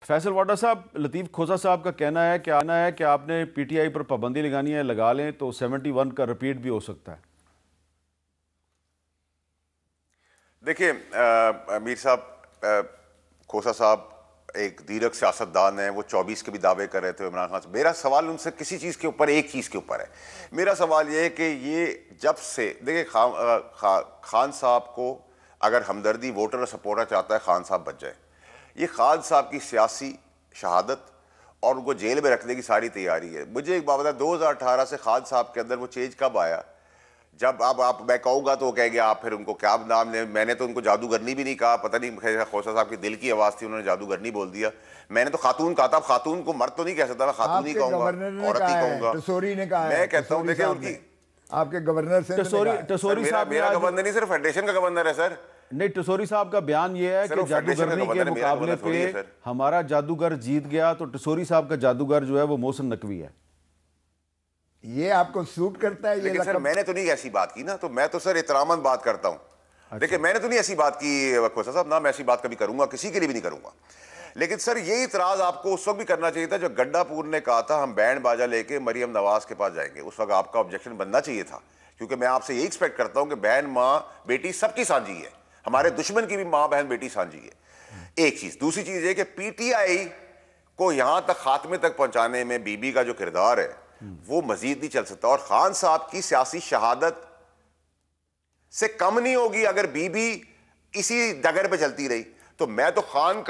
फैसल वाडा साहब, लतीफ़ खोसा साहब का कहना है कि आपने पीटीआई पर पाबंदी लगानी है, लगा लें तो 71 का रिपीट भी हो सकता है। देखिए मीर साहब, खोसा साहब एक दीर्घ सियासतदान है, वो 24 के भी दावे कर रहे थे इमरान खान से। मेरा सवाल उनसे किसी चीज़ के ऊपर, एक चीज़ के ऊपर है। मेरा सवाल ये है कि ये जब से देखिए खान साहब को अगर हमदर्दी वोटर और सपोर्टर चाहता है, खान साहब बच जाए। ये खान साहब की सियासी शहादत और उनको जेल में रखने की सारी तैयारी है। मुझे एक बात बता, 2018 से खान साहब के अंदर वो चेंज कब आया? जब अब आप मैं कहूँगा तो वो कहेंगे आप फिर उनको क्या नाम लें। मैंने तो उनको जादूगरनी भी नहीं कहा, पता नहीं खोसा साहब की दिल की आवाज़ थी, उन्होंने जादूगरनी बोल दिया। मैंने तो खातून कहा था, खातून को मर्द तो नहीं कह सकता, मैं खातून ही कहूँगा, औरत ही कहूँगा। मैं कहता हूँ देखिए उनकी आपके गवर्नर से टसोरी साहब, मेरा गवर्नर नहीं, सिर्फ फेडरेशन का गवर्नर है सर। नहीं, टसोरी साहब का बयान ये है कि जादूगरनी के मुकाबले पे हमारा जादूगर जीत गया, तो टसोरी साहब का जादूगर जो है वो मोहसिन नकवी है। ये आपको सूट करता है? ये सर मैंने तो नहीं ऐसी बात की ना, तो मैं तो सर एहतरामन बात करता हूँ। अच्छा। देखिए मैंने तो नहीं ऐसी बात की खोसा साहब, ना मैं ऐसी बात कभी करूंगा, किसी के लिए भी नहीं करूंगा। लेकिन सर ये इतराज आपको उस वक्त भी करना चाहिए था जब गड्डापुर ने कहा था हम बैंड बाजा लेके मरियम नवाज के पास जाएंगे। उस वक्त आपका ऑब्जेक्शन बनना चाहिए था, क्योंकि मैं आपसे यही एक्सपेक्ट करता हूं कि बहन माँ बेटी सबकी साझी है, हमारे दुश्मन की भी माँ बहन बेटी साझी है। एक चीज। दूसरी चीज है कि पीटीआई को यहां तक खात्मे तक पहुंचाने में बीबी का जो किरदार है वो मजीद नहीं चल सकता, और खान साहब की सियासी शहादत से कम नहीं होगी अगर बीबी इसी डगर पे चलती रही। तो मैं तो खान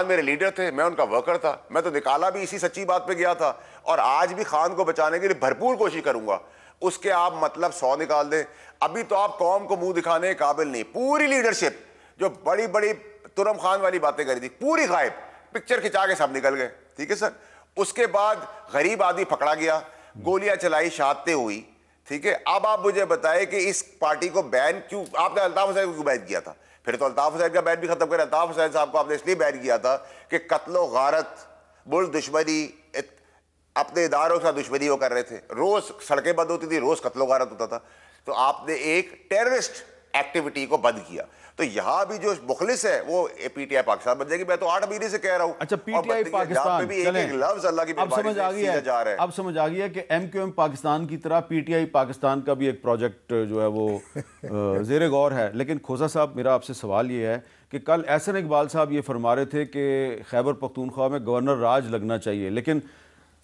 मेरे लीडर थे, मैं उनका वर्कर था, मैं तो निकाला भी इसी सच्ची बात पे गया था, और आज भी खान को बचाने के लिए भरपूर कोशिश करूंगा। उसके आप मतलब 100 निकाल दें, अभी तो आप कौम को मुंह दिखाने के काबिल नहीं। पूरी लीडरशिप जो बड़ी बड़ी तुरम खान वाली बातें करी थी, पूरी गायब, पिक्चर खिंचा के सब निकल गए। ठीक है सर। उसके बाद गरीब आदमी पकड़ा गया, गोलियां चलाई, शहादतें हुई। ठीक है। अब आप मुझे बताएं कि इस पार्टी को बैन क्यों, आपने अल्ताफ हुसैन को क्यों बैन किया था? फिर तो अल्ताफ हुसैन का बैन भी खत्म करें। अल्ताफ हुसैन साहब को आपने इसलिए बैन किया था कि कत्लो गारत, बुल दुश्मनी, अपने इदारों से दुश्मनी वो कर रहे थे, रोज सड़कें बंद होती थी, रोज कत्लो गारत होता था। तो आपने एक टेररिस्ट एक्टिविटी को बंद किया। तो यहां भी जो मुखलिस है वो पीटीआई पाकिस्तान बन जाएगी। मैं तो 8 महीने से कह रहा हूं। अच्छा, पीटीआई पाकिस्तान भी एक लफ्ज अल्लाह की अब समझ आ गया है, अब समझ आ गया कि एमक्यूएम पाकिस्तान की तरह पीटीआई पाकिस्तान का भी एक प्रोजेक्ट जो है वो ज़ेरे गौर है। लेकिन खोसा साहब, मेरा आपसे सवाल ये है कि कल एहसन इकबाल साहब ये फरमा रहे थे कि खैबर पख्तूनख्वा में गवर्नर राज लगना चाहिए, लेकिन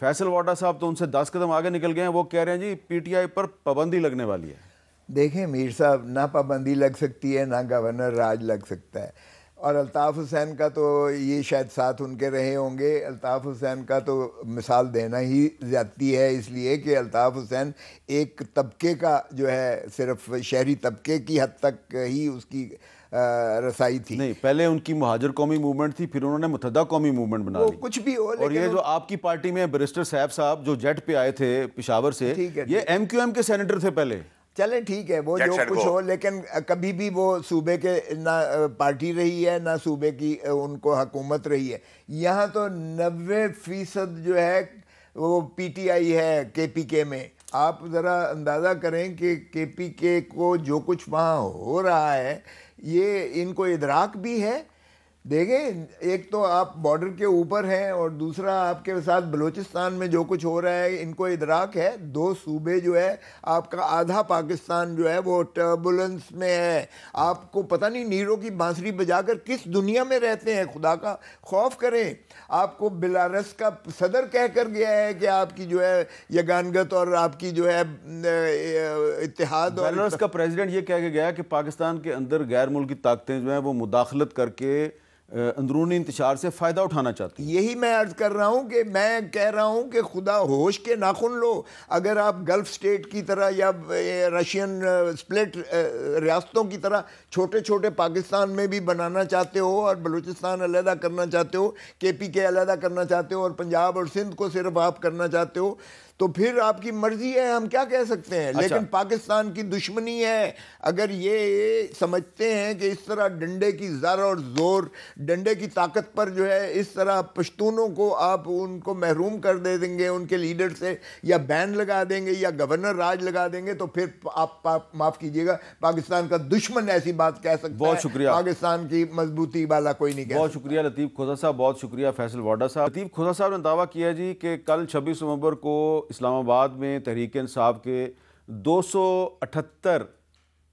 फैसल वाडा साहब तो उनसे 10 कदम आगे निकल गए हैं। वो कह रहे हैं जी पीटीआई पर पाबंदी लगने वाली है। देखें मीर साहब, ना पाबंदी लग सकती है, ना गवर्नर राज लग सकता है। और अल्ताफ़ हुसैन का तो ये शायद साथ उनके रहे होंगे। अल्ताफ़ हुसैन का तो मिसाल देना ही ज़्यादती है, इसलिए कि अल्ताफ़ हुसैन एक तबके का जो है, सिर्फ शहरी तबके की हद तक ही उसकी रसाई थी। नहीं, पहले उनकी मुहाजिर कौमी मूवमेंट थी, फिर उन्होंने मुतहदा कौमी मूवमेंट बना ली। कुछ भी हो, और ये जो आपकी पार्टी में बैरिस्टर साहब जो जेट पे आए थे पेशावर से, ये एमक्यूएम के सेनेटर थे पहले। चलें ठीक है, वो जो कुछ हो, लेकिन कभी भी वो सूबे के ना पार्टी रही है, ना सूबे की उनको हुकूमत रही है। यहाँ तो 90% जो है वो पीटीआई है केपीके में। आप ज़रा अंदाज़ा करें कि केपीके को जो कुछ वहाँ हो रहा है, ये इनको इदराक भी है। देखें, एक तो आप बॉर्डर के ऊपर हैं और दूसरा आपके साथ बलूचिस्तान में जो कुछ हो रहा है, इनको इदराक है। 2 सूबे जो है, आपका आधा पाकिस्तान जो है वो टर्बुलेंस में है। आपको पता नहीं नीरों की बांसुरी बजाकर किस दुनिया में रहते हैं, खुदा का खौफ करें। आपको बेलारस का सदर कह कर गया है कि आपकी जो है यगानगत और आपकी जो है इत्तेहाद, और बेलारस का प्रेसिडेंट ये कह के गया कि पाकिस्तान के अंदर गैर मुल्की ताकतें जो हैं वो मुदाखलत करके अंदरूनी इंतशार से फ़ायदा उठाना चाहती है। यही मैं अर्ज़ कर रहा हूँ कि मैं कह रहा हूँ कि खुदा होश के नाखुन लो। अगर आप गल्फ़ स्टेट की तरह या रशियन स्प्लिट रियासतों की तरह छोटे छोटे पाकिस्तान में भी बनाना चाहते हो और बलूचिस्तान अलहदा करना चाहते हो, केपीके अलहदा करना चाहते हो और पंजाब और सिंध को सिर्फ आप करना चाहते हो, तो फिर आपकी मर्जी है, हम क्या कह सकते हैं। अच्छा। लेकिन पाकिस्तान की दुश्मनी है। अगर ये समझते हैं कि इस तरह डंडे की ज़र और ज़ोर, डंडे की ताकत पर जो है इस तरह पश्तूनों को आप उनको महरूम कर दे देंगे उनके लीडर से, या बैन लगा देंगे या गवर्नर राज लगा देंगे, तो फिर आप माफ़ कीजिएगा, पाकिस्तान का दुश्मन ऐसी बात कह सकता है। बहुत शुक्रिया। पाकिस्तान की मजबूती वाला कोई नहीं कह सकता। बहुत शुक्रिया लतीफ़ खोसा साहब, बहुत शुक्रिया फैसल वाडा साहब। लतीफ़ खोसा साहब ने दावा किया जी कि कल 26 नवंबर को इस्लामाबाद में तहरीक इंसाफ के 278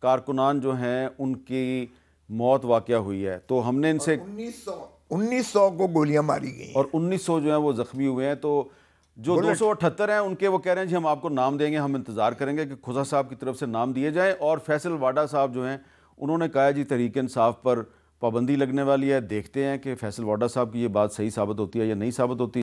कारकुनान जो हैं उनकी मौत वाक़या हुई है। तो हमने इनसे 1900 को गोलियां मारी गई और 1900 जो है वो ज़ख्मी हुए हैं। तो जो 278 हैं उनके वो कह रहे हैं जी हम आपको नाम देंगे, हम इंतज़ार करेंगे कि खोसा साहब की तरफ से नाम दिए जाएँ। और फैसल वाडा साहब जो हैं उन्होंने कहा जी तहरीक इंसाफ पर पाबंदी लगने वाली है, देखते हैं कि फैसल वाडा साहब की ये बात सही साबित होती है या नहीं साबित होती।